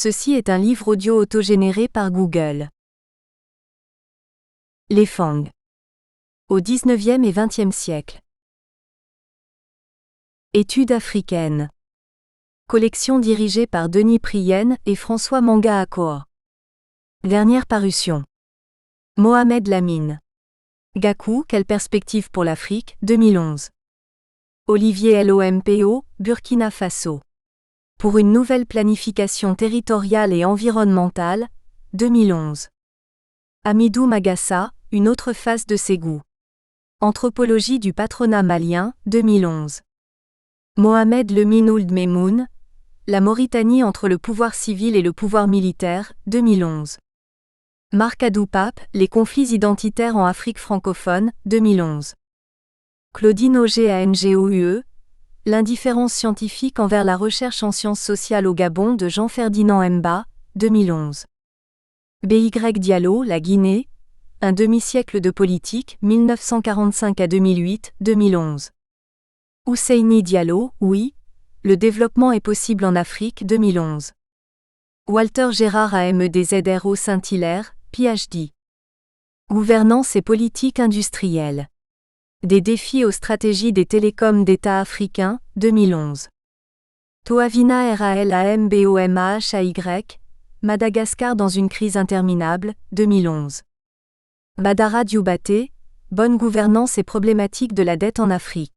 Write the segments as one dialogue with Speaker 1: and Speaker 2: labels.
Speaker 1: Ceci est un livre audio autogénéré par Google. Les Fang. Au XIXe et XXe siècle. Études africaines. Collection dirigée par Denis Prienne et François Manga Akoa. Dernière parution. Mohamed Lamine. Gakou, quelle perspective pour l'Afrique, 2011. Olivier Lompo, Burkina Faso. Pour une nouvelle planification territoriale et environnementale, 2011. Amidou Magassa, une autre face de Ségou. Anthropologie du patronat malien, 2011. Mohamed Lemine Ould Memoun, La Mauritanie entre le pouvoir civil et le pouvoir militaire, 2011. Marc Adoupap, Les conflits identitaires en Afrique francophone, 2011. Claudine Auger ANGOUE, L'indifférence scientifique envers la recherche en sciences sociales au Gabon de Jean-Ferdinand Mba, 2011. BY Diallo, La Guinée, un demi-siècle de politique, 1945 à 2008, 2011. Ousseini Diallo, Oui, le développement est possible en Afrique, 2011. Walter Gérard AMEDZRO Saint-Hilaire, PhD. Gouvernance et politique industrielle. Des défis aux stratégies des télécoms d'État africains, 2011. Toavina RALAMBOMAHAY, Madagascar dans une crise interminable, 2011. Badara Dioubaté, Bonne gouvernance et problématique de la dette en Afrique.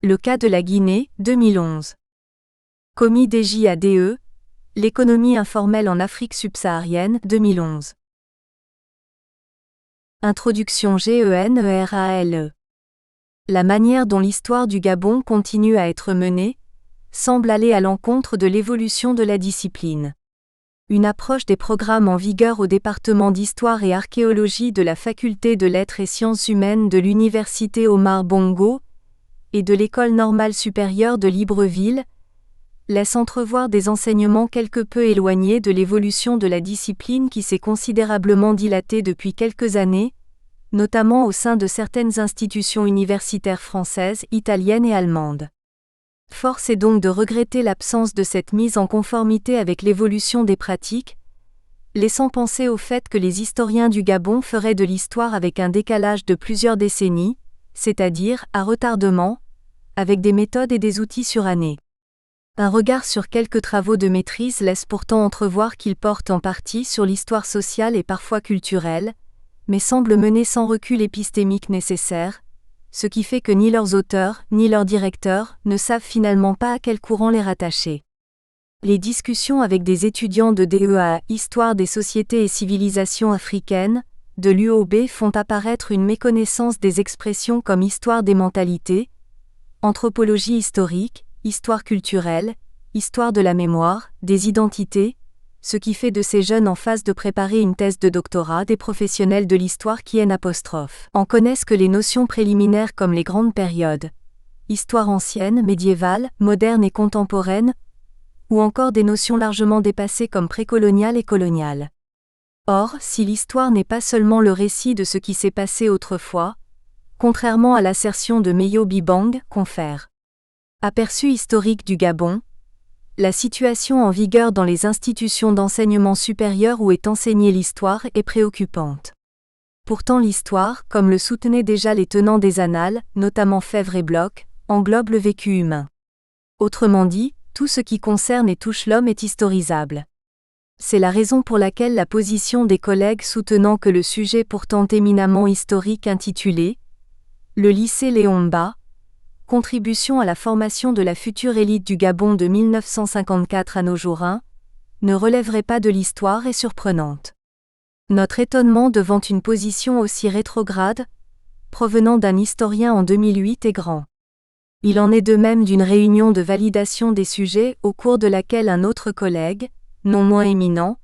Speaker 1: Le cas de la Guinée, 2011. Komi Deji ADE, L'économie informelle en Afrique subsaharienne, 2011. Introduction GENERALE. La manière dont l'histoire du Gabon continue à être menée semble aller à l'encontre de l'évolution de la discipline. Une approche des programmes en vigueur au département d'histoire et archéologie de la faculté de lettres et sciences humaines de l'université Omar Bongo et de l'école normale supérieure de Libreville laisse entrevoir des enseignements quelque peu éloignés de l'évolution de la discipline qui s'est considérablement dilatée depuis quelques années, notamment au sein de certaines institutions universitaires françaises, italiennes et allemandes. Force est donc de regretter l'absence de cette mise en conformité avec l'évolution des pratiques, laissant penser au fait que les historiens du Gabon feraient de l'histoire avec un décalage de plusieurs décennies, c'est-à-dire à retardement, avec des méthodes et des outils surannés. Un regard sur quelques travaux de maîtrise laisse pourtant entrevoir qu'ils portent en partie sur l'histoire sociale et parfois culturelle, mais semblent mener sans recul épistémique nécessaire, ce qui fait que ni leurs auteurs, ni leurs directeurs ne savent finalement pas à quel courant les rattacher. Les discussions avec des étudiants de DEA Histoire des sociétés et civilisations africaines, de l'UOB font apparaître une méconnaissance des expressions comme histoire des mentalités, anthropologie historique, histoire culturelle, histoire de la mémoire, des identités, ce qui fait de ces jeunes en phase de préparer une thèse de doctorat des professionnels de l'histoire qui en connaissent que les notions préliminaires comme les grandes périodes, histoire ancienne, médiévale, moderne et contemporaine, ou encore des notions largement dépassées comme précoloniale et coloniale. Or, si l'histoire n'est pas seulement le récit de ce qui s'est passé autrefois, contrairement à l'assertion de Meyo Bibang, confère Aperçu historique du Gabon, la situation en vigueur dans les institutions d'enseignement supérieur où est enseignée l'histoire est préoccupante. Pourtant l'histoire, comme le soutenaient déjà les tenants des annales, notamment Fèvre et Bloch, englobe le vécu humain. Autrement dit, tout ce qui concerne et touche l'homme est historisable. C'est la raison pour laquelle la position des collègues soutenant que le sujet pourtant éminemment historique intitulé « Le lycée Léon Mba » Contribution à la formation de la future élite du Gabon de 1954 à nos jours ne relèverait pas de l'histoire est surprenante. Notre étonnement devant une position aussi rétrograde, provenant d'un historien en 2008 est grand. Il en est de même d'une réunion de validation des sujets au cours de laquelle un autre collègue, non moins éminent,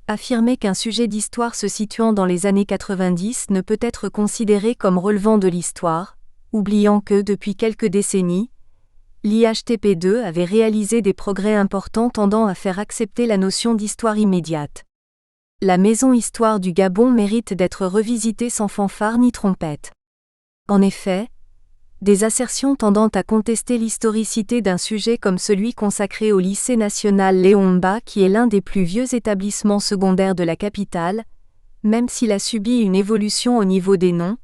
Speaker 1: affirmait qu'un sujet d'histoire se situant dans les années 90 ne peut être considéré comme relevant de l'histoire, oubliant que, depuis quelques décennies, l'IHTP2 avait réalisé des progrès importants tendant à faire accepter la notion d'histoire immédiate. La maison Histoire du Gabon mérite d'être revisitée sans fanfare ni trompette. En effet, Des assertions tendant à contester l'historicité d'un sujet comme celui consacré au lycée national Léon Mba qui est l'un des plus vieux établissements secondaires de la capitale, même s'il a subi une évolution au niveau des noms,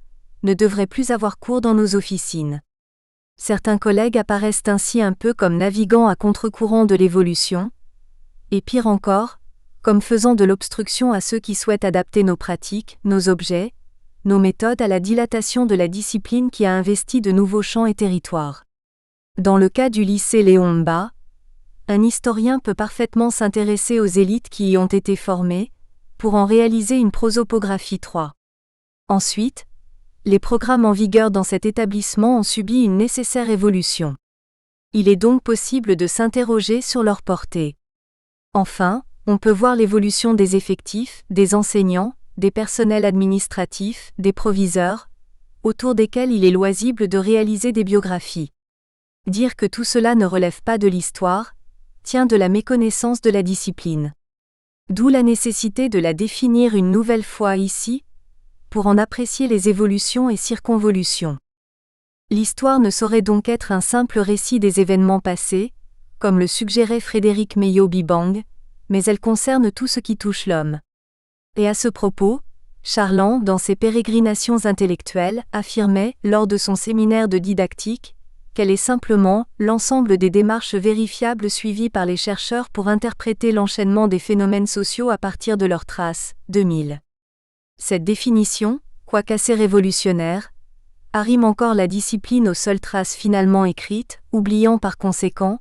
Speaker 1: ne devrait plus avoir cours dans nos officines. Certains collègues apparaissent ainsi un peu comme naviguant à contre-courant de l'évolution, et pire encore, comme faisant de l'obstruction à ceux qui souhaitent adapter nos pratiques, nos objets, nos méthodes à la dilatation de la discipline qui a investi de nouveaux champs et territoires. Dans le cas du lycée Léon Mba, un historien peut parfaitement s'intéresser aux élites qui y ont été formées, pour en réaliser une prosopographie 3. Ensuite, les programmes en vigueur dans cet établissement ont subi une nécessaire évolution. Il est donc possible de s'interroger sur leur portée. Enfin, on peut voir l'évolution des effectifs, des enseignants, des personnels administratifs, des proviseurs, autour desquels il est loisible de réaliser des biographies. Dire que tout cela ne relève pas de l'histoire, tient de la méconnaissance de la discipline. D'où la nécessité de la définir une nouvelle fois ici, pour en apprécier les évolutions et circonvolutions. L'histoire ne saurait donc être un simple récit des événements passés, comme le suggérait Frédéric Meillot-Bibang, mais elle concerne tout ce qui touche l'homme. Et à ce propos, Charland, dans ses pérégrinations intellectuelles, affirmait, lors de son séminaire de didactique, qu'elle est simplement l'ensemble des démarches vérifiables suivies par les chercheurs pour interpréter l'enchaînement des phénomènes sociaux à partir de leurs traces. 2000. Cette définition, quoiqu'assez révolutionnaire, arrime encore la discipline aux seules traces finalement écrites, oubliant par conséquent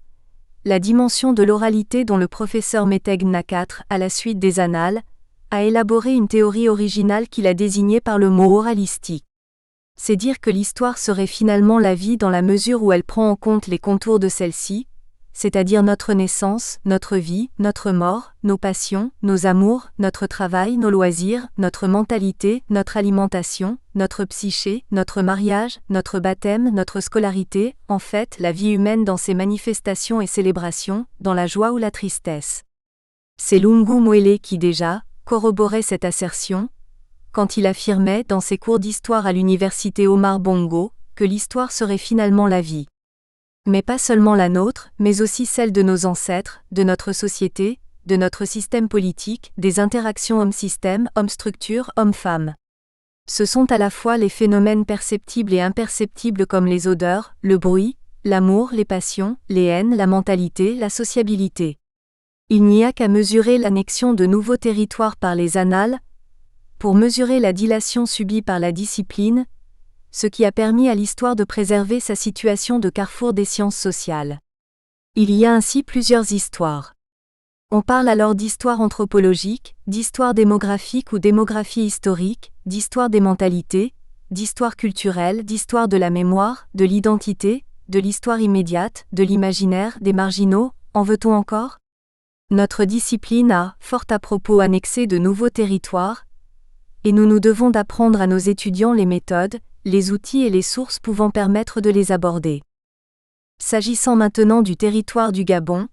Speaker 1: la dimension de l'oralité dont le professeur Métaigne IV, à la suite des Annales, a élaboré une théorie originale qu'il a désignée par le mot oralistique. C'est dire que l'histoire serait finalement la vie dans la mesure où elle prend en compte les contours de celle-ci, c'est-à-dire notre naissance, notre vie, notre mort, nos passions, nos amours, notre travail, nos loisirs, notre mentalité, notre alimentation, notre psyché, notre mariage, notre baptême, notre scolarité, en fait la vie humaine dans ses manifestations et célébrations, dans la joie ou la tristesse. C'est Lungu Mwele qui déjà corroborait cette assertion, quand il affirmait dans ses cours d'histoire à l'université Omar Bongo, que l'histoire serait finalement la vie. Mais pas seulement la nôtre, mais aussi celle de nos ancêtres, de notre société, de notre système politique, des interactions homme-système, homme-structure, homme-femme. Ce sont à la fois les phénomènes perceptibles et imperceptibles comme les odeurs, le bruit, l'amour, les passions, les haines, la mentalité, la sociabilité. Il n'y a qu'à mesurer l'annexion de nouveaux territoires par les Annales, pour mesurer la dilation subie par la discipline, ce qui a permis à l'histoire de préserver sa situation de carrefour des sciences sociales. Il y a ainsi plusieurs histoires. On parle alors d'histoire anthropologique, d'histoire démographique ou démographie historique, d'histoire des mentalités, d'histoire culturelle, d'histoire de la mémoire, de l'identité, de l'histoire immédiate, de l'imaginaire, des marginaux, en veut-on encore ? Notre discipline a, fort à propos, annexé de nouveaux territoires, et nous nous devons d'apprendre à nos étudiants les méthodes, les outils et les sources pouvant permettre de les aborder. S'agissant maintenant du territoire du Gabon,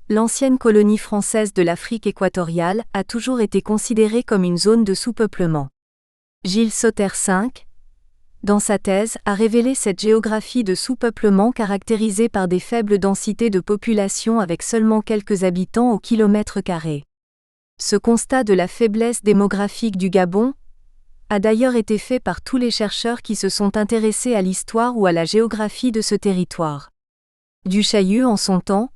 Speaker 1: l'ancienne colonie française de l'Afrique équatoriale a toujours été considérée comme une zone de sous-peuplement. Gilles Sauter V, dans sa thèse, a révélé cette géographie de sous-peuplement caractérisée par des faibles densités de population avec seulement quelques habitants au kilomètre carré. Ce constat de la faiblesse démographique du Gabon a d'ailleurs été fait par tous les chercheurs qui se sont intéressés à l'histoire ou à la géographie de ce territoire. Du Chaillu, en son temps,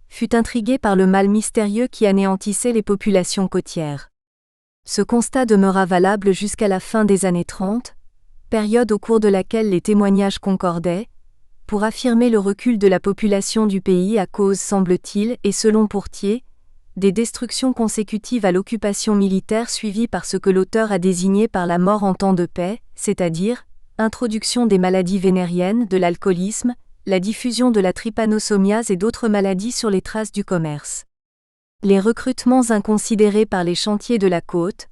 Speaker 1: fut intrigué par le mal mystérieux qui anéantissait les populations côtières. Ce constat demeura valable jusqu'à la fin des années 30, période au cours de laquelle les témoignages concordaient, pour affirmer le recul de la population du pays à cause, semble-t-il, et selon Pourtier, des destructions consécutives à l'occupation militaire suivies par ce que l'auteur a désigné par la mort en temps de paix, c'est-à-dire, introduction des maladies vénériennes, de l'alcoolisme, la diffusion de la trypanosomiase et d'autres maladies sur les traces du commerce. Les recrutements inconsidérés par les chantiers de la côte,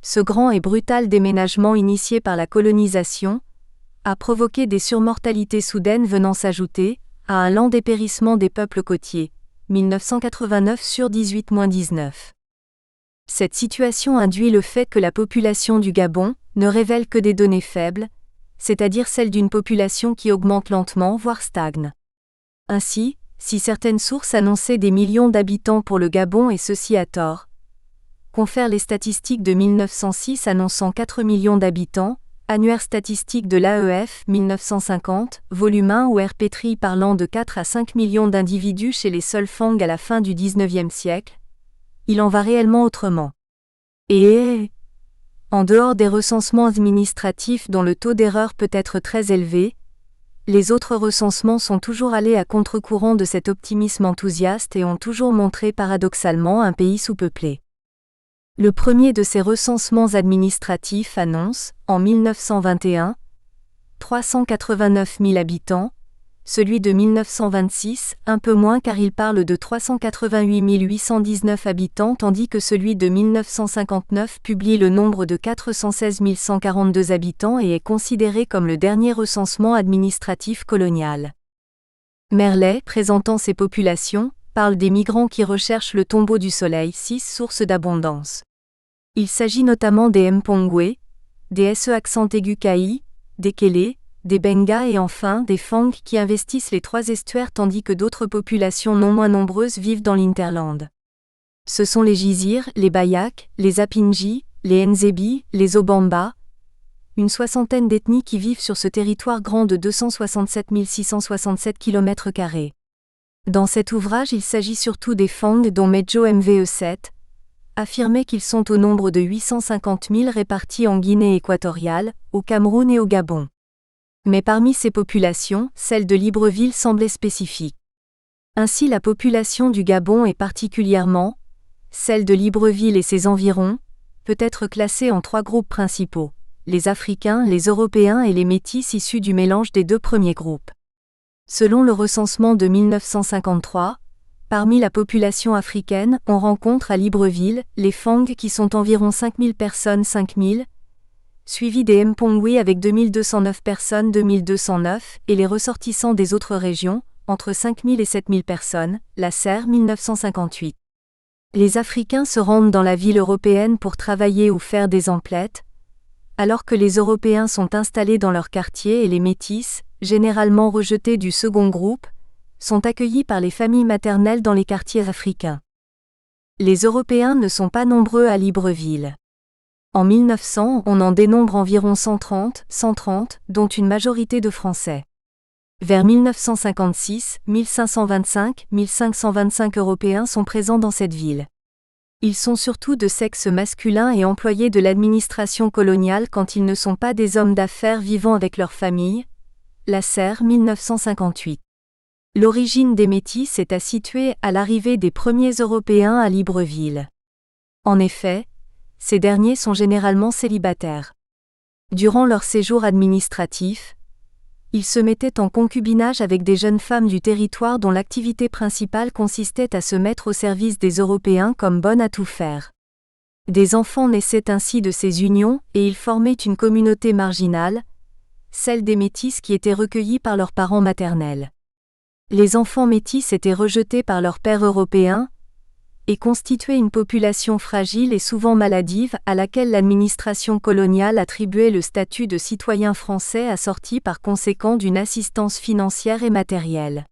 Speaker 1: ce grand et brutal déménagement initié par la colonisation, a provoqué des surmortalités soudaines venant s'ajouter à un lent dépérissement des peuples côtiers. 1989 sur 18-19. Cette situation induit le fait que la population du Gabon ne révèle que des données faibles, c'est-à-dire celle d'une population qui augmente lentement voire stagne. Ainsi, si certaines sources annonçaient des millions d'habitants pour le Gabon et ceci à tort, confèrent les statistiques de 1906 annonçant 4 millions d'habitants, Annuaire statistique de l'AEF 1950, volume 1 ou RP3 parlant de 4 à 5 millions d'individus chez les seuls Fang à la fin du XIXe siècle, il en va réellement autrement. Et en dehors des recensements administratifs dont le taux d'erreur peut être très élevé, les autres recensements sont toujours allés à contre-courant de cet optimisme enthousiaste et ont toujours montré paradoxalement un pays sous-peuplé. Le premier de ces recensements administratifs annonce, en 1921, 389 000 habitants, celui de 1926, un peu moins car il parle de 388 819 habitants tandis que celui de 1959 publie le nombre de 416 142 habitants et est considéré comme le dernier recensement administratif colonial. Merlet, présentant ces populations, parle des migrants qui recherchent le tombeau du soleil, 6 sources d'abondance. Il s'agit notamment des Mpongwe, des SE accent aigu KI, des Kélé, des Benga et enfin des Fang qui investissent les 3 estuaires tandis que d'autres populations non moins nombreuses vivent dans l'Hinterland. Ce sont les Gizirs, les Bayak, les Apinji, les Nzebi, les Obamba, une soixantaine d'ethnies qui vivent sur ce territoire grand de 267 667 km². Dans cet ouvrage il s'agit surtout des Fang dont Medjo MVE7, affirmait qu'ils sont au nombre de 850 000 répartis en Guinée équatoriale, au Cameroun et au Gabon. Mais parmi ces populations, celle de Libreville semblait spécifique. Ainsi la population du Gabon est particulièrement, celle de Libreville et ses environs, peut être classée en 3 groupes principaux, les Africains, les Européens et les Métis issus du mélange des 2 premiers groupes. Selon le recensement de 1953, parmi la population africaine, on rencontre à Libreville les Fang qui sont environ 5 000 personnes 5 000, suivis des Mpongwe avec 2209 personnes 2209 et les ressortissants des autres régions, entre 5 000 et 7 000 personnes, la Serre 1958. Les Africains se rendent dans la ville européenne pour travailler ou faire des emplettes, alors que les Européens sont installés dans leur quartier et les Métis, généralement rejetés du second groupe, sont accueillis par les familles maternelles dans les quartiers africains. Les Européens ne sont pas nombreux à Libreville. En 1900, on en dénombre environ 130, dont une majorité de Français. Vers 1956, 1525 Européens sont présents dans cette ville. Ils sont surtout de sexe masculin et employés de l'administration coloniale quand ils ne sont pas des hommes d'affaires vivant avec leur famille. La Serre 1958. L'origine des Métis est à situer à l'arrivée des premiers Européens à Libreville. En effet, ces derniers sont généralement célibataires. Durant leur séjour administratif, ils se mettaient en concubinage avec des jeunes femmes du territoire dont l'activité principale consistait à se mettre au service des Européens comme bonnes à tout faire. Des enfants naissaient ainsi de ces unions et ils formaient une communauté marginale, celle des Métis qui étaient recueillis par leurs parents maternels. Les enfants métis étaient rejetés par leurs pères européens et constituaient une population fragile et souvent maladive à laquelle l'administration coloniale attribuait le statut de citoyen français assorti par conséquent d'une assistance financière et matérielle.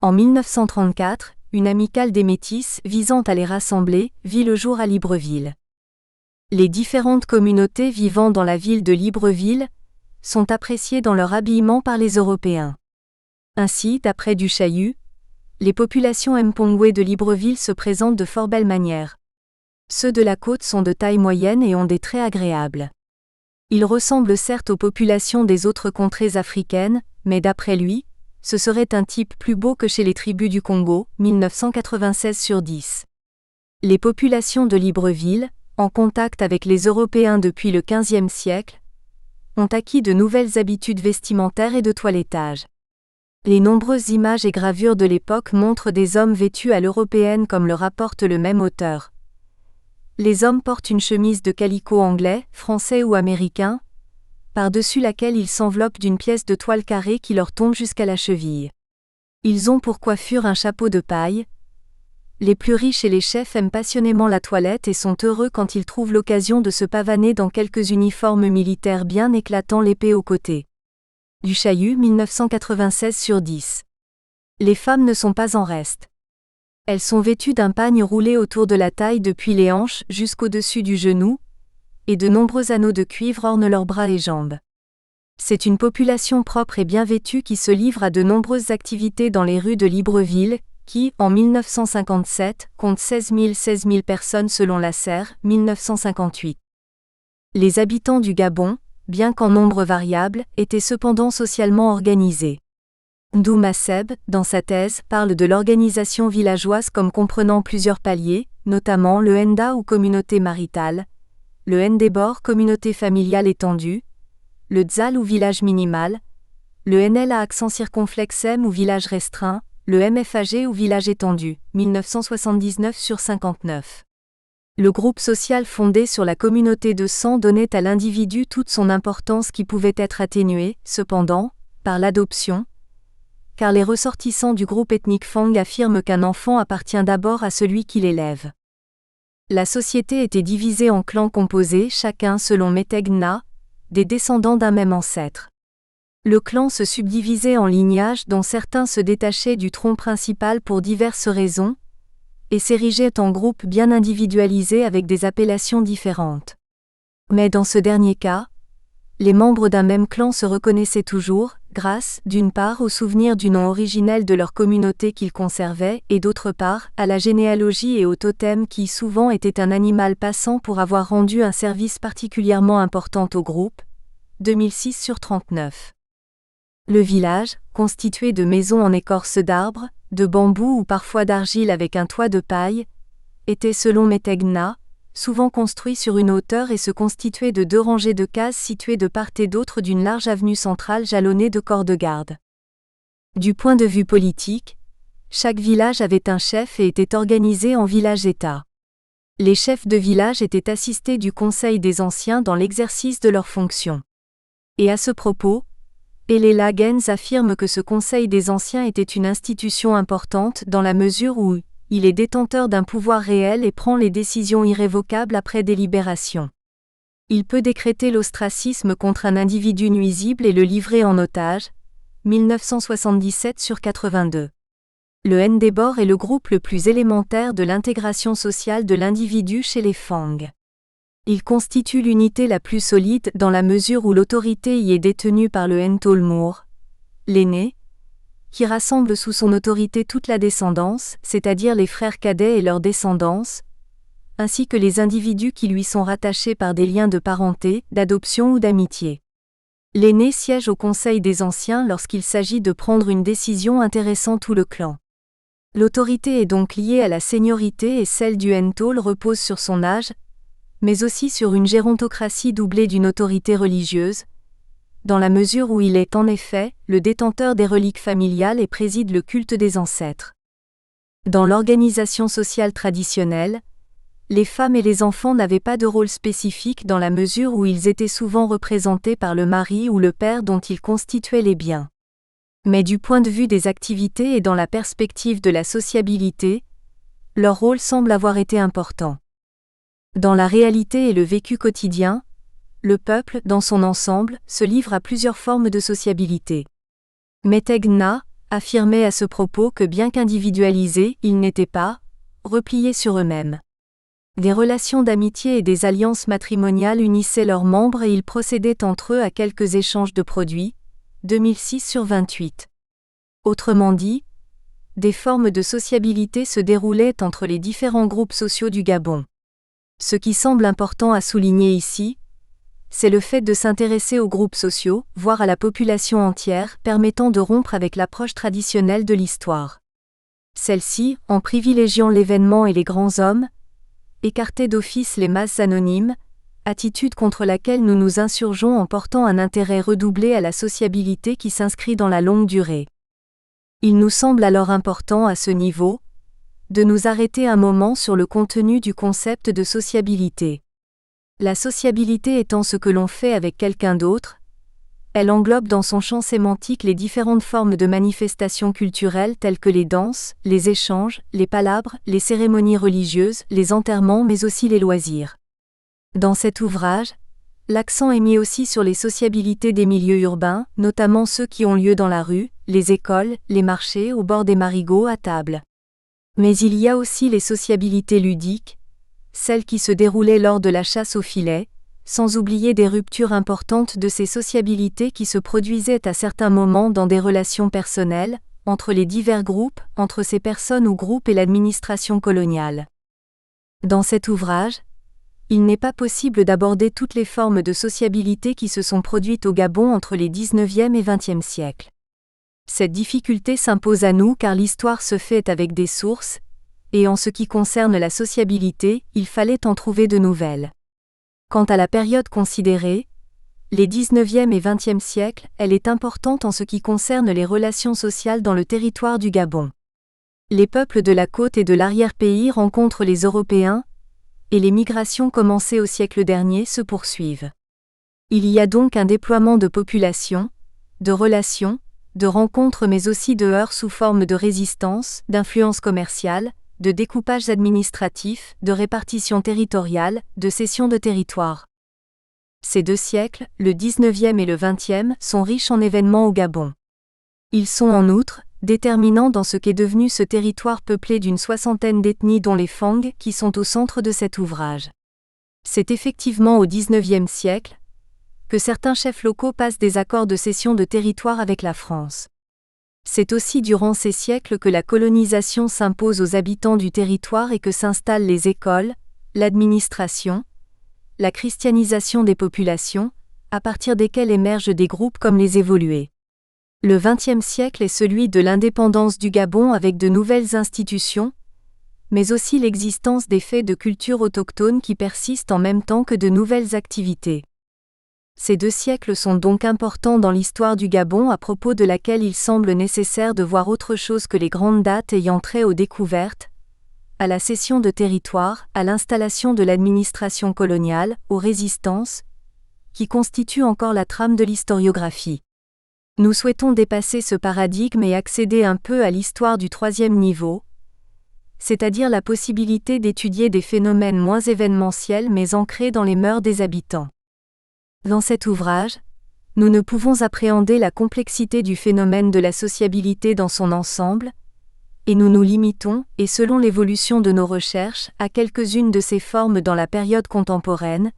Speaker 1: En 1934, une amicale des Métis visant à les rassembler vit le jour à Libreville. Les différentes communautés vivant dans la ville de Libreville sont appréciées dans leur habillement par les Européens. Ainsi, d'après Duchaillu, les populations Mpongwe de Libreville se présentent de fort belle manière. Ceux de la côte sont de taille moyenne et ont des traits agréables. Ils ressemblent certes aux populations des autres contrées africaines, mais d'après lui, ce serait un type plus beau que chez les tribus du Congo, 1996/10. Les populations de Libreville, en contact avec les Européens depuis le XVe siècle, ont acquis de nouvelles habitudes vestimentaires et de toilettage. Les nombreuses images et gravures de l'époque montrent des hommes vêtus à l'européenne comme le rapporte le même auteur. Les hommes portent une chemise de calicot anglais, français ou américain, par-dessus laquelle ils s'enveloppent d'une pièce de toile carrée qui leur tombe jusqu'à la cheville. Ils ont pour coiffure un chapeau de paille. Les plus riches et les chefs aiment passionnément la toilette et sont heureux quand ils trouvent l'occasion de se pavaner dans quelques uniformes militaires bien éclatants l'épée au côté. Du Chaillu 1996/10. Les femmes ne sont pas en reste. Elles sont vêtues d'un pagne roulé autour de la taille depuis les hanches jusqu'au-dessus du genou, et de nombreux anneaux de cuivre ornent leurs bras et jambes. C'est une population propre et bien vêtue qui se livre à de nombreuses activités dans les rues de Libreville, qui, en 1957, compte 16 000 personnes selon la Serre, 1958. Les habitants du Gabon, bien qu'en nombre variable, étaient cependant socialement organisés. Ndouma Seb, dans sa thèse, parle de l'organisation villageoise comme comprenant plusieurs paliers, notamment le Nda ou communauté maritale, le Ndébor communauté familiale étendue, le Dzal ou village minimal, le NL à accent circonflexe M ou village restreint, le MFAG ou village étendu, 1979/59. Le groupe social fondé sur la communauté de sang donnait à l'individu toute son importance qui pouvait être atténuée, cependant, par l'adoption, car les ressortissants du groupe ethnique Fang affirment qu'un enfant appartient d'abord à celui qui l'élève. La société était divisée en clans composés, chacun selon Meteg Na, des descendants d'un même ancêtre. Le clan se subdivisait en lignages dont certains se détachaient du tronc principal pour diverses raisons, et s'érigeaient en groupes bien individualisés avec des appellations différentes. Mais dans ce dernier cas, les membres d'un même clan se reconnaissaient toujours, grâce, d'une part, au souvenir du nom originel de leur communauté qu'ils conservaient, et d'autre part, à la généalogie et au totem qui souvent était un animal passant pour avoir rendu un service particulièrement important au groupe, 2006/39. Le village, constitué de maisons en écorce d'arbres, de bambou ou parfois d'argile avec un toit de paille, était selon Meteg Na, souvent construit sur une hauteur et se constituait de 2 rangées de cases situées de part et d'autre d'une large avenue centrale jalonnée de corps de garde. Du point de vue politique, chaque village avait un chef et était organisé en village-État. Les chefs de village étaient assistés du Conseil des Anciens dans l'exercice de leurs fonctions. Et à ce propos, Elela Gens affirme que ce Conseil des Anciens était une institution importante dans la mesure où il est détenteur d'un pouvoir réel et prend les décisions irrévocables après délibération. Il peut décréter l'ostracisme contre un individu nuisible et le livrer en otage, 1977/82. Le Ndébor est le groupe le plus élémentaire de l'intégration sociale de l'individu chez les Fang. Il constitue l'unité la plus solide dans la mesure où l'autorité y est détenue par le Ntolmour, l'aîné, qui rassemble sous son autorité toute la descendance, c'est-à-dire les frères cadets et leur descendance, ainsi que les individus qui lui sont rattachés par des liens de parenté, d'adoption ou d'amitié. L'aîné siège au Conseil des Anciens lorsqu'il s'agit de prendre une décision intéressant tout le clan. L'autorité est donc liée à la seniorité et celle du Ntol repose sur son âge, mais aussi sur une gérontocratie doublée d'une autorité religieuse, dans la mesure où il est en effet le détenteur des reliques familiales et préside le culte des ancêtres. Dans l'organisation sociale traditionnelle, les femmes et les enfants n'avaient pas de rôle spécifique dans la mesure où ils étaient souvent représentés par le mari ou le père dont ils constituaient les biens. Mais du point de vue des activités et dans la perspective de la sociabilité, leur rôle semble avoir été important. Dans la réalité et le vécu quotidien, le peuple, dans son ensemble, se livre à plusieurs formes de sociabilité. Meteg Na affirmait à ce propos que bien qu'individualisés, ils n'étaient pas repliés sur eux-mêmes. Des relations d'amitié et des alliances matrimoniales unissaient leurs membres et ils procédaient entre eux à quelques échanges de produits, 2006/28. Autrement dit, des formes de sociabilité se déroulaient entre les différents groupes sociaux du Gabon. Ce qui semble important à souligner ici, c'est le fait de s'intéresser aux groupes sociaux, voire à la population entière, permettant de rompre avec l'approche traditionnelle de l'histoire. Celle-ci, en privilégiant l'événement et les grands hommes, écartait d'office les masses anonymes, attitude contre laquelle nous nous insurgeons en portant un intérêt redoublé à la sociabilité qui s'inscrit dans la longue durée. Il nous semble alors important à ce niveau, de nous arrêter un moment sur le contenu du concept de sociabilité. La sociabilité étant ce que l'on fait avec quelqu'un d'autre, elle englobe dans son champ sémantique les différentes formes de manifestations culturelles telles que les danses, les échanges, les palabres, les cérémonies religieuses, les enterrements mais aussi les loisirs. Dans cet ouvrage, L'accent est mis aussi sur les sociabilités des milieux urbains, notamment ceux qui ont lieu dans la rue, les écoles, les marchés, au bord des marigots, à table. Mais il y a aussi les sociabilités ludiques, celles qui se déroulaient lors de la chasse au filet, sans oublier des ruptures importantes de ces sociabilités qui se produisaient à certains moments dans des relations personnelles, entre les divers groupes, entre ces personnes ou groupes et l'administration coloniale. Dans cet ouvrage, il n'est pas possible d'aborder toutes les formes de sociabilité qui se sont produites au Gabon entre les 19e et 20e siècles. Cette difficulté s'impose à nous car l'histoire se fait avec des sources, et en ce qui concerne la sociabilité, il fallait en trouver de nouvelles. Quant à la période considérée, les 19e et 20e siècles, elle est importante en ce qui concerne les relations sociales dans le territoire du Gabon. Les peuples de la côte et de l'arrière-pays rencontrent les Européens, et les migrations commencées au siècle dernier se poursuivent. Il y a donc un déploiement de population, de relations, de rencontres mais aussi de heurts sous forme de résistance, d'influence commerciale, de découpage administratif, de répartition territoriale, de cession de territoire. Ces 2 siècles, le 19e et le 20e, sont riches en événements au Gabon. Ils sont en outre déterminants dans ce qu'est devenu ce territoire peuplé d'une 60aine d'ethnies dont les Fang qui sont au centre de cet ouvrage. C'est effectivement au 19e siècle que certains chefs locaux passent des accords de cession de territoire avec la France. C'est aussi durant ces siècles que la colonisation s'impose aux habitants du territoire et que s'installent les écoles, l'administration, la christianisation des populations, à partir desquelles émergent des groupes comme les évolués. Le XXe siècle est celui de l'indépendance du Gabon avec de nouvelles institutions, mais aussi l'existence des faits de culture autochtone qui persistent en même temps que de nouvelles activités. Ces 2 siècles sont donc importants dans l'histoire du Gabon à propos de laquelle il semble nécessaire de voir autre chose que les grandes dates ayant trait aux découvertes, à la cession de territoire, à l'installation de l'administration coloniale, aux résistances, qui constituent encore la trame de l'historiographie. Nous souhaitons dépasser ce paradigme et accéder un peu à l'histoire du 3e niveau, c'est-à-dire la possibilité d'étudier des phénomènes moins événementiels mais ancrés dans les mœurs des habitants. Dans cet ouvrage, nous ne pouvons appréhender la complexité du phénomène de la sociabilité dans son ensemble, et nous nous limitons, et selon l'évolution de nos recherches, à quelques-unes de ces formes dans la période contemporaine,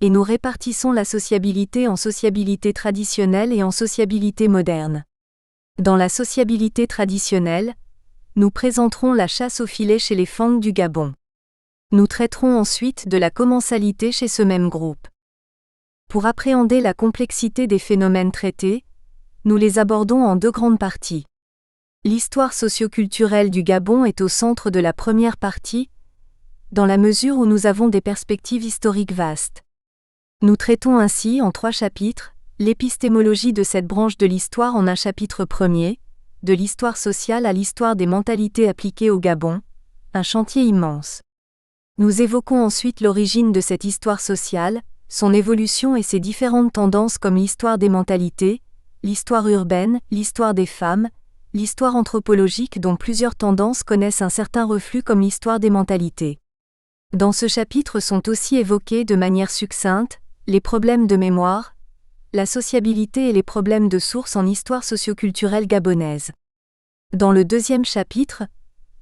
Speaker 1: et nous répartissons la sociabilité en sociabilité traditionnelle et en sociabilité moderne. Dans la sociabilité traditionnelle, nous présenterons la chasse au filet chez les Fang du Gabon. Nous traiterons ensuite de la commensalité chez ce même groupe. Pour appréhender la complexité des phénomènes traités, nous les abordons en 2 grandes parties. L'histoire socio-culturelle du Gabon est au centre de la première partie, dans la mesure où nous avons des perspectives historiques vastes. Nous traitons ainsi en 3 chapitres, l'épistémologie de cette branche de l'histoire en un chapitre premier, de l'histoire sociale à l'histoire des mentalités appliquées au Gabon, un chantier immense. Nous évoquons ensuite l'origine de cette histoire sociale, son évolution et ses différentes tendances comme l'histoire des mentalités, l'histoire urbaine, l'histoire des femmes, l'histoire anthropologique dont plusieurs tendances connaissent un certain reflux comme l'histoire des mentalités. Dans ce chapitre sont aussi évoqués de manière succincte les problèmes de mémoire, la sociabilité et les problèmes de source en histoire socioculturelle gabonaise. Dans le 2e chapitre,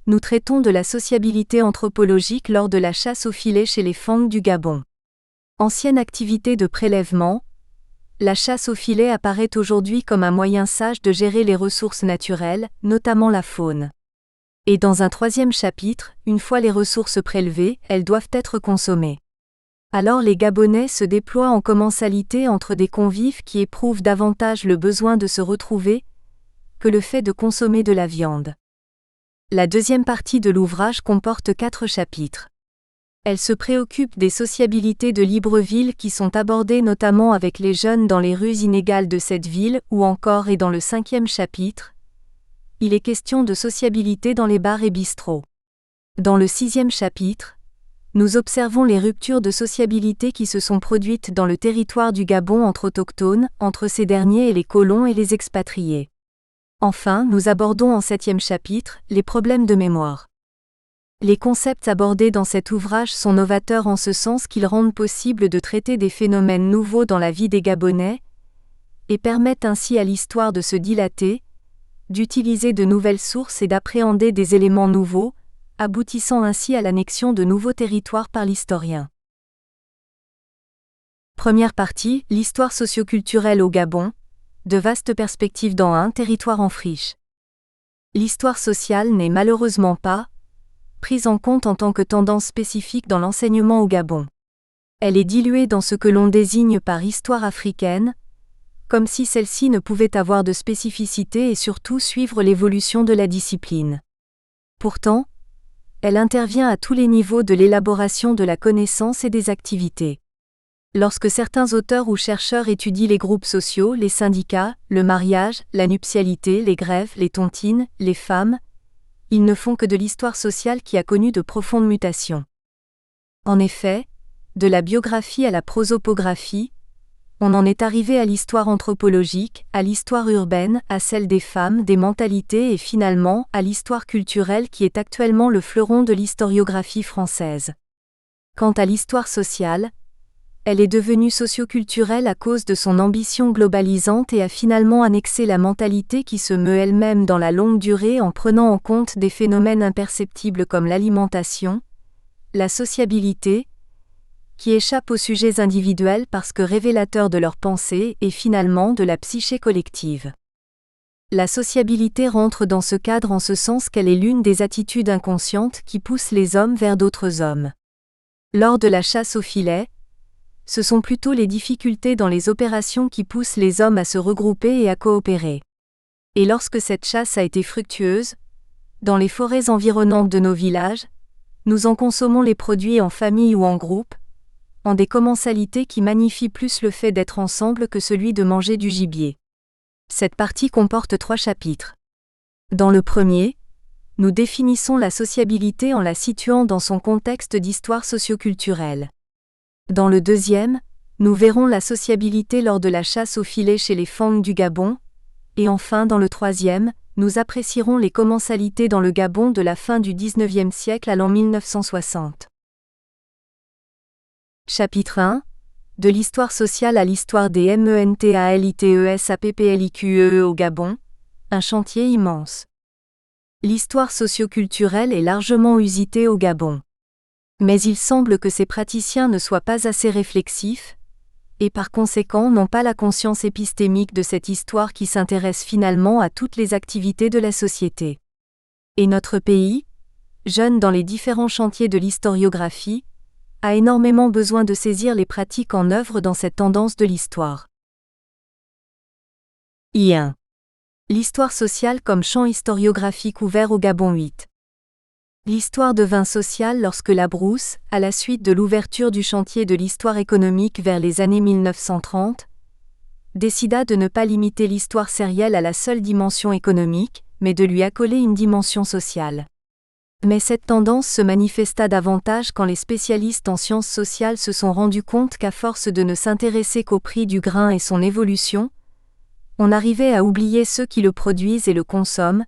Speaker 1: nous traitons de la sociabilité anthropologique lors de la chasse au filet chez les Fang du Gabon. Ancienne activité de prélèvement, la chasse au filet apparaît aujourd'hui comme un moyen sage de gérer les ressources naturelles, notamment la faune. Et dans un 3e chapitre, une fois les ressources prélevées, elles doivent être consommées. Alors les Gabonais se déploient en commensalité entre des convives qui éprouvent davantage le besoin de se retrouver que le fait de consommer de la viande. La 2e partie de l'ouvrage comporte 4 chapitres. Elle se préoccupe des sociabilités de Libreville qui sont abordées notamment avec les jeunes dans les rues inégales de cette ville ou encore et dans le 5e chapitre, il est question de sociabilité dans les bars et bistrots. Dans le 6e chapitre, nous observons les ruptures de sociabilité qui se sont produites dans le territoire du Gabon entre autochtones, entre ces derniers et les colons et les expatriés. Enfin, nous abordons en 7e chapitre les problèmes de mémoire. Les concepts abordés dans cet ouvrage sont novateurs en ce sens qu'ils rendent possible de traiter des phénomènes nouveaux dans la vie des Gabonais, et permettent ainsi à l'histoire de se dilater, d'utiliser de nouvelles sources et d'appréhender des éléments nouveaux, aboutissant ainsi à l'annexion de nouveaux territoires par l'historien. Première partie, l'histoire socioculturelle au Gabon, de vastes perspectives dans un territoire en friche. L'histoire sociale n'est malheureusement pas prise en compte en tant que tendance spécifique dans l'enseignement au Gabon. Elle est diluée dans ce que l'on désigne par histoire africaine, comme si celle-ci ne pouvait avoir de spécificité et surtout suivre l'évolution de la discipline. Pourtant, elle intervient à tous les niveaux de l'élaboration de la connaissance et des activités. Lorsque certains auteurs ou chercheurs étudient les groupes sociaux, les syndicats, le mariage, la nuptialité, les grèves, les tontines, les femmes, ils ne font que de l'histoire sociale qui a connu de profondes mutations. En effet, de la biographie à la prosopographie, on en est arrivé à l'histoire anthropologique, à l'histoire urbaine, à celle des femmes, des mentalités et finalement à l'histoire culturelle qui est actuellement le fleuron de l'historiographie française. Quant à l'histoire sociale, elle est devenue socioculturelle à cause de son ambition globalisante et a finalement annexé la mentalité qui se meut elle-même dans la longue durée en prenant en compte des phénomènes imperceptibles comme l'alimentation, la sociabilité, qui échappent aux sujets individuels parce que révélateurs de leurs pensées et finalement de la psyché collective. La sociabilité rentre dans ce cadre en ce sens qu'elle est l'une des attitudes inconscientes qui poussent les hommes vers d'autres hommes. Lors de la chasse au filet, ce sont plutôt les difficultés dans les opérations qui poussent les hommes à se regrouper et à coopérer. Et lorsque cette chasse a été fructueuse, dans les forêts environnantes de nos villages, nous en consommons les produits en famille ou en groupe, en des commensalités qui magnifient plus le fait d'être ensemble que celui de manger du gibier. Cette partie comporte 3 chapitres. Dans le premier, nous définissons la sociabilité en la situant dans son contexte d'histoire socioculturelle. Dans le deuxième, nous verrons la sociabilité lors de la chasse au filet chez les Fang du Gabon, et enfin dans le troisième, nous apprécierons les commensalités dans le Gabon de la fin du XIXe siècle à l'an 1960. Chapitre 1. De l'histoire sociale à l'histoire des MENTALITESAPPLIQEE au Gabon, un chantier immense. L'histoire socioculturelle est largement usitée au Gabon. Mais il semble que ces praticiens ne soient pas assez réflexifs, et par conséquent n'ont pas la conscience épistémique de cette histoire qui s'intéresse finalement à toutes les activités de la société. Et notre pays, jeune dans les différents chantiers de l'historiographie, a énormément besoin de saisir les pratiques en œuvre dans cette tendance de l'histoire. I1. L'histoire sociale comme champ historiographique ouvert au Gabon 8. L'histoire devint sociale lorsque la Brousse, à la suite de l'ouverture du chantier de l'histoire économique vers les années 1930, décida de ne pas limiter l'histoire sérielle à la seule dimension économique, mais de lui accoler une dimension sociale. Mais cette tendance se manifesta davantage quand les spécialistes en sciences sociales se sont rendus compte qu'à force de ne s'intéresser qu'au prix du grain et son évolution, on arrivait à oublier ceux qui le produisent et le consomment,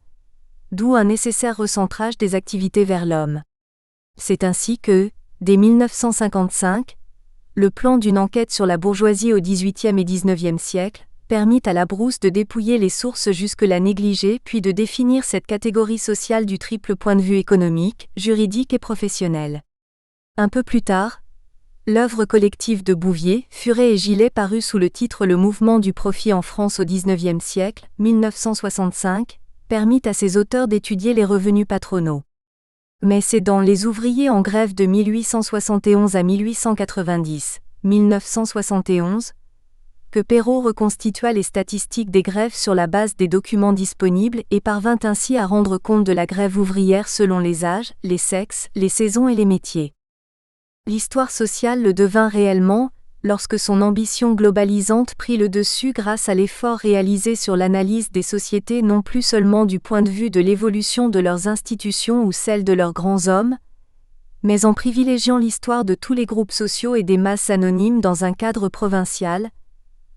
Speaker 1: d'où un nécessaire recentrage des activités vers l'homme. C'est ainsi que, dès 1955, le plan d'une enquête sur la bourgeoisie au XVIIIe et XIXe siècle permit à la Brousse de dépouiller les sources jusque-là négligées puis de définir cette catégorie sociale du triple point de vue économique, juridique et professionnel. Un peu plus tard, l'œuvre collective de Bouvier, Furet et Gillet parut sous le titre Le mouvement du profit en France au XIXe siècle, 1965, permit à ses auteurs d'étudier les revenus patronaux. Mais c'est dans Les ouvriers en grève de 1871 à 1890, 1971, que Perrault reconstitua les statistiques des grèves sur la base des documents disponibles et parvint ainsi à rendre compte de la grève ouvrière selon les âges, les sexes, les saisons et les métiers. L'histoire sociale le devint réellement, lorsque son ambition globalisante prit le dessus grâce à l'effort réalisé sur l'analyse des sociétés non plus seulement du point de vue de l'évolution de leurs institutions ou celle de leurs grands hommes, mais en privilégiant l'histoire de tous les groupes sociaux et des masses anonymes dans un cadre provincial,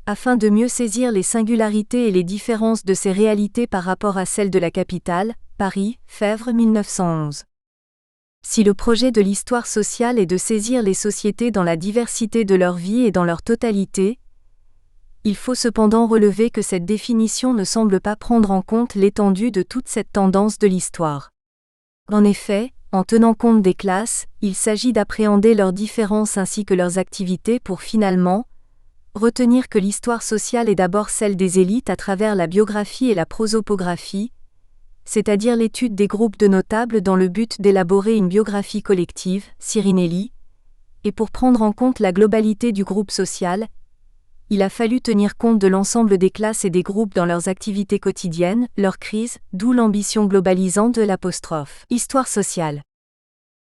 Speaker 1: afin de mieux saisir les singularités et les différences de ces réalités par rapport à celles de la capitale, Paris, Fèvre 1911. Si le projet de l'histoire sociale est de saisir les sociétés dans la diversité de leur vie et dans leur totalité, il faut cependant relever que cette définition ne semble pas prendre en compte l'étendue de toute cette tendance de l'histoire. En effet, en tenant compte des classes, il s'agit d'appréhender leurs différences ainsi que leurs activités pour finalement retenir que l'histoire sociale est d'abord celle des élites à travers la biographie et la prosopographie, c'est-à-dire l'étude des groupes de notables dans le but d'élaborer une biographie collective, Sirinelli, et pour prendre en compte la globalité du groupe social, il a fallu tenir compte de l'ensemble des classes et des groupes dans leurs activités quotidiennes, leurs crises, d'où l'ambition globalisante de l'apostrophe. Histoire sociale.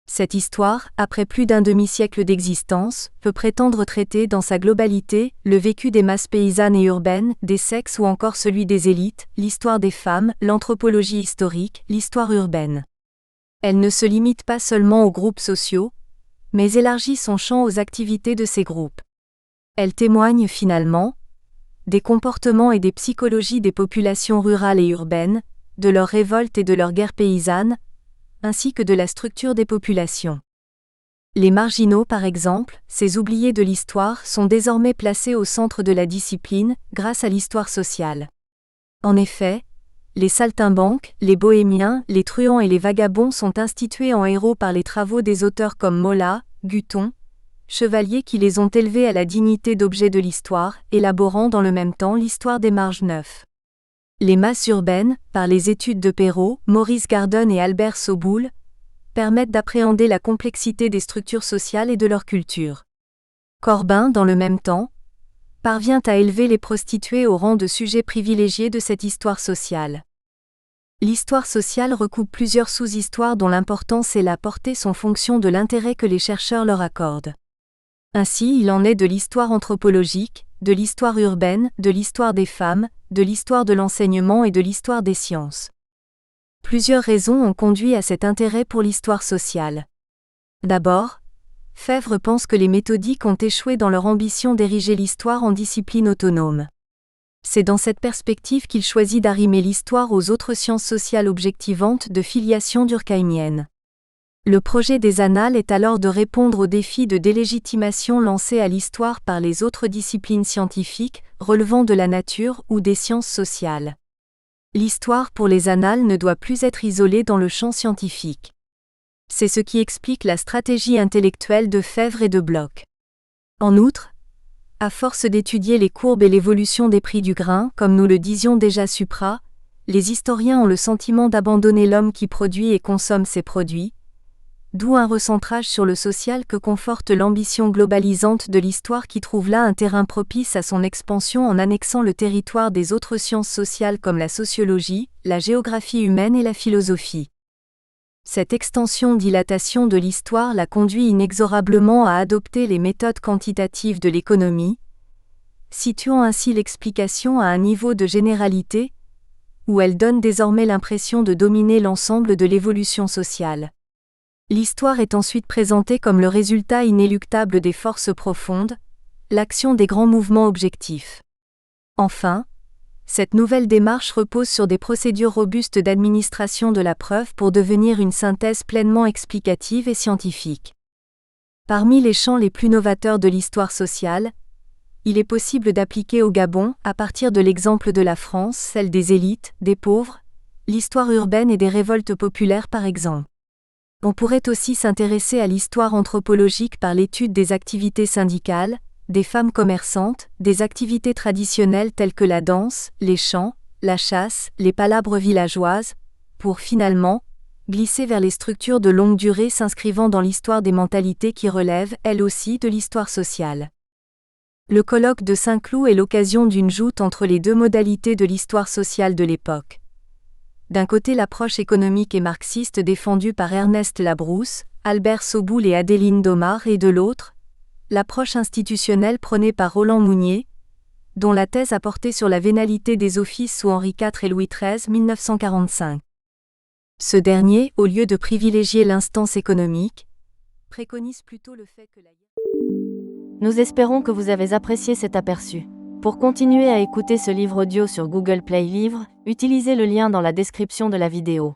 Speaker 1: Cette histoire, après plus d'un demi-siècle d'existence, peut prétendre traiter dans sa globalité le vécu des masses paysannes et urbaines, des sexes ou encore celui des élites, l'histoire des femmes, l'anthropologie historique, l'histoire urbaine. Elle ne se limite pas seulement aux groupes sociaux, mais élargit son champ aux activités de ces groupes. Elle témoigne finalement des comportements et des psychologies des populations rurales et urbaines, de leurs révoltes et de leurs guerres paysannes, ainsi que de la structure des populations. Les marginaux par exemple, ces oubliés de l'histoire, sont désormais placés au centre de la discipline, grâce à l'histoire sociale. En effet, les saltimbanques, les bohémiens, les truands et les vagabonds sont institués en héros par les travaux des auteurs comme Mola, Guthon, chevaliers qui les ont élevés à la dignité d'objets de l'histoire, élaborant dans le même temps l'histoire des marges neufs. Les masses urbaines, par les études de Perrault, Maurice Gardon et Albert Soboul, permettent d'appréhender la complexité des structures sociales et de leur culture. Corbin, dans le même temps, parvient à élever les prostituées au rang de sujets privilégiés de cette histoire sociale. L'histoire sociale recoupe plusieurs sous-histoires dont l'importance et la portée sont fonction de l'intérêt que les chercheurs leur accordent. Ainsi, il en est de l'histoire anthropologique, de l'histoire urbaine, de l'histoire des femmes, de l'histoire de l'enseignement et de l'histoire des sciences. Plusieurs raisons ont conduit à cet intérêt pour l'histoire sociale. D'abord, Fèvre pense que les méthodiques ont échoué dans leur ambition d'ériger l'histoire en discipline autonome. C'est dans cette perspective qu'il choisit d'arrimer l'histoire aux autres sciences sociales objectivantes de filiation durkheimienne. Le projet des Annales est alors de répondre aux défis de délégitimation lancés à l'histoire par les autres disciplines scientifiques, relevant de la nature ou des sciences sociales. L'histoire pour les Annales ne doit plus être isolée dans le champ scientifique. C'est ce qui explique la stratégie intellectuelle de Fèvre et de Bloch. En outre, à force d'étudier les courbes et l'évolution des prix du grain, comme nous le disions déjà supra, les historiens ont le sentiment d'abandonner l'homme qui produit et consomme ses produits, d'où un recentrage sur le social que conforte l'ambition globalisante de l'histoire qui trouve là un terrain propice à son expansion en annexant le territoire des autres sciences sociales comme la sociologie, la géographie humaine et la philosophie. Cette extension-dilatation de l'histoire l'a conduit inexorablement à adopter les méthodes quantitatives de l'économie, situant ainsi l'explication à un niveau de généralité, où elle donne désormais l'impression de dominer l'ensemble de l'évolution sociale. L'histoire est ensuite présentée comme le résultat inéluctable des forces profondes, l'action des grands mouvements objectifs. Enfin, cette nouvelle démarche repose sur des procédures robustes d'administration de la preuve pour devenir une synthèse pleinement explicative et scientifique. Parmi les champs les plus novateurs de l'histoire sociale, il est possible d'appliquer au Gabon, à partir de l'exemple de la France, celle des élites, des pauvres, l'histoire urbaine et des révoltes populaires par exemple. On pourrait aussi s'intéresser à l'histoire anthropologique par l'étude des activités syndicales, des femmes commerçantes, des activités traditionnelles telles que la danse, les chants, la chasse, les palabres villageoises, pour finalement glisser vers les structures de longue durée s'inscrivant dans l'histoire des mentalités qui relèvent, elles aussi, de l'histoire sociale. Le colloque de Saint-Cloud est l'occasion d'une joute entre les deux modalités de l'histoire sociale de l'époque. D'un côté l'approche économique et marxiste défendue par Ernest Labrousse, Albert Soboul et Adéline Domar et de l'autre, l'approche institutionnelle prônée par Roland Mounier, dont la thèse a porté sur la vénalité des offices sous Henri IV et Louis XIII 1945. Ce dernier, au lieu de privilégier l'instance économique, préconise plutôt le fait que la...
Speaker 2: Nous espérons que vous avez apprécié cet aperçu. Pour continuer à écouter ce livre audio sur Google Play Livres, utilisez le lien dans la description de la vidéo.